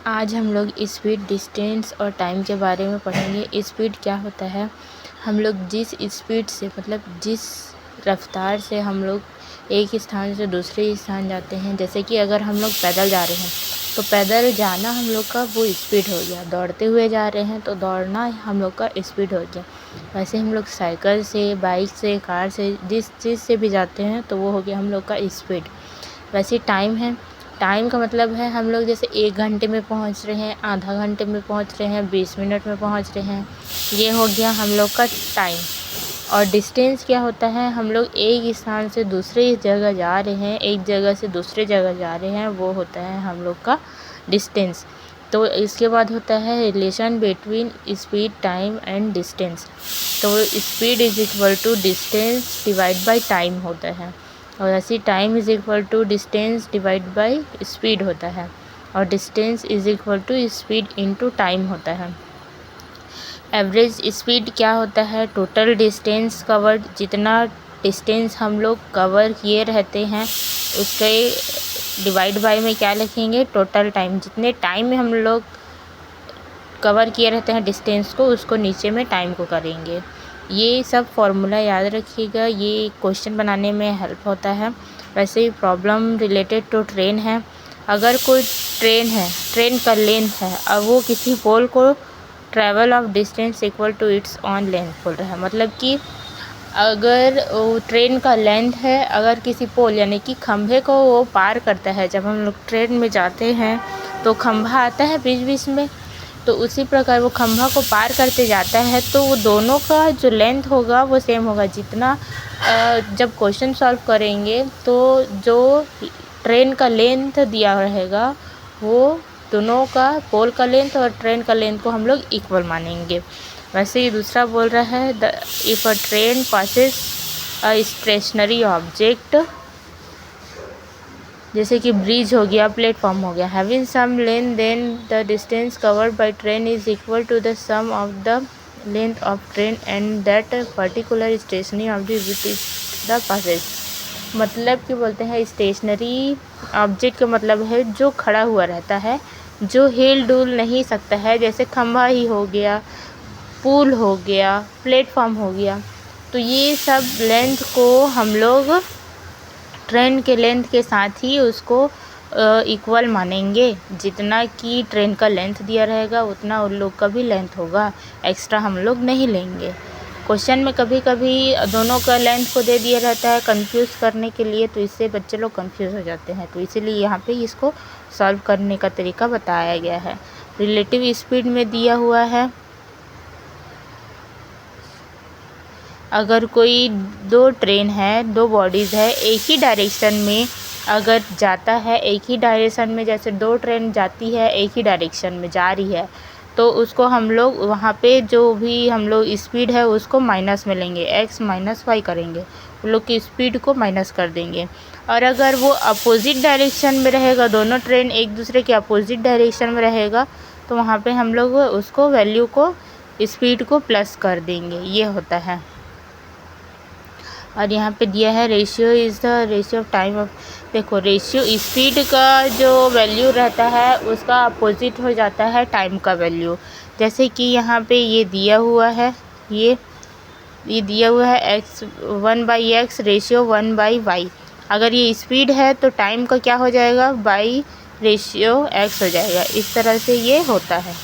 आज हम लोग स्पीड, डिस्टेंस और टाइम के बारे में पढ़ेंगे। स्पीड क्या होता है? हम लोग जिस स्पीड से मतलब जिस रफ्तार से हम लोग एक स्थान से दूसरे स्थान जाते हैं, जैसे कि अगर हम लोग पैदल जा रहे हैं तो पैदल जाना हम लोग का वो स्पीड हो गया। दौड़ते हुए जा रहे हैं तो दौड़ना हम लोग का स्पीड हो गया। वैसे हम लोग साइकिल से, बाइक से, कार से, जिस चीज़ से भी जाते हैं तो वो हो गया हम लोग का स्पीड। वैसे टाइम है, टाइम का मतलब है हम लोग जैसे 1 घंटे में पहुंच रहे हैं, आधा घंटे में पहुंच रहे हैं, 20 मिनट में पहुंच रहे हैं, ये हो गया हम लोग का टाइम। और डिस्टेंस क्या होता है? हम लोग एक स्थान से दूसरे जगह जा रहे हैं, एक जगह से दूसरे जगह जा रहे हैं, वो होता है हम लोग का डिस्टेंस। तो इसके बाद होता है relation between speed, time and distance. तो speed is equal to distance divide by time होता है, और ऐसी time is equal to distance divide by speed होता है, और distance is equal to speed into time होता है। एवरेज स्पीड क्या होता है? टोटल डिस्टेंस कवर्ड, जितना डिस्टेंस हम लोग कवर किए रहते हैं उसके डिवाइड बाय में क्या लिखेंगे? Total time. जितने टाइम में हम लोग कवर किए रहते हैं डिस्टेंस को, उसको नीचे में टाइम को करेंगे। ये सब फॉर्मूला याद रखिएगा, ये क्वेश्चन बनाने में हेल्प होता है। वैसे ही प्रॉब्लम रिलेटेड टू ट्रेन है। अगर कोई ट्रेन है, ट्रेन का लेंथ है, अब वो किसी पोल को travel of distance equal to its own length बोल रहा है। मतलब कि अगर ट्रेन का लेंथ है, अगर किसी पोल यानी कि खंभे को वो पार करता है, जब हम लोग ट्रेन में जाते हैं तो खंभा आता है बीच बीच में, तो उसी प्रकार वो खंभा को पार करते जाता है तो वो दोनों का जो लेंथ होगा वो सेम होगा। जितना जब क्वेश्चन सॉल्व करेंगे तो जो ट्रेन का लेंथ दिया रहेगा वो दोनों का, पोल का लेंथ और ट्रेन का लेंथ को हम लोग इक्वल मानेंगे। वैसे ही दूसरा बोल रहा है if a train passes a stationary object, जैसे कि ब्रिज हो गया, प्लेटफॉर्म हो गया, having some length then the distance covered by train is equal to the sum of the length of train and that particular stationary object which is the passage. मतलब कि बोलते हैं स्टेशनरी ऑब्जेक्ट का मतलब है जो खड़ा हुआ रहता है, जो हिल डुल नहीं सकता है, जैसे खंभा ही हो गया, पुल हो गया, प्लेटफॉर्म हो गया। तो ये सब लेंथ को हम लोग ट्रेन के लेंथ के साथ ही उसको इक्वल मानेंगे। जितना कि ट्रेन का लेंथ दिया रहेगा उतना उन लोग का भी लेंथ होगा, एक्स्ट्रा हम लोग नहीं लेंगे। क्वेश्चन में कभी कभी दोनों का लेंथ को दे दिया रहता है कंफ्यूज करने के लिए, तो इससे बच्चे लोग कंफ्यूज हो जाते हैं। तो इसीलिए यहाँ पे इसको सॉल्व करने का तरीका बताया गया है। रिलेटिव स्पीड में दिया हुआ है, अगर कोई दो ट्रेन है, दो बॉडीज़ है, एक ही डायरेक्शन में अगर जाता है, एक ही डायरेक्शन में, जैसे दो ट्रेन जाती है एक ही डायरेक्शन में जा रही है, तो उसको हम लोग वहाँ पे जो भी हम लोग स्पीड है उसको माइनस में लेंगे, x माइनस वाई करेंगे, उन लोग की स्पीड को माइनस कर देंगे। और अगर वो अपोजिट डायरेक्शन में रहेगा, दोनों ट्रेन एक दूसरे के अपोजिट डायरेक्शन में रहेगा, तो वहाँ पे हम लोग उसको वैल्यू को, स्पीड को प्लस कर देंगे, ये होता है। और यहाँ पे दिया है ratio is the ratio of time of, देखो रेशियो स्पीड का जो वैल्यू रहता है उसका अपोजिट हो जाता है टाइम का वैल्यू। जैसे कि यहाँ पे ये दिया हुआ है, ये दिया हुआ है x 1/x रेशियो 1/y। अगर ये स्पीड है तो टाइम का क्या हो जाएगा? बाई रेशियो x हो जाएगा। इस तरह से ये होता है।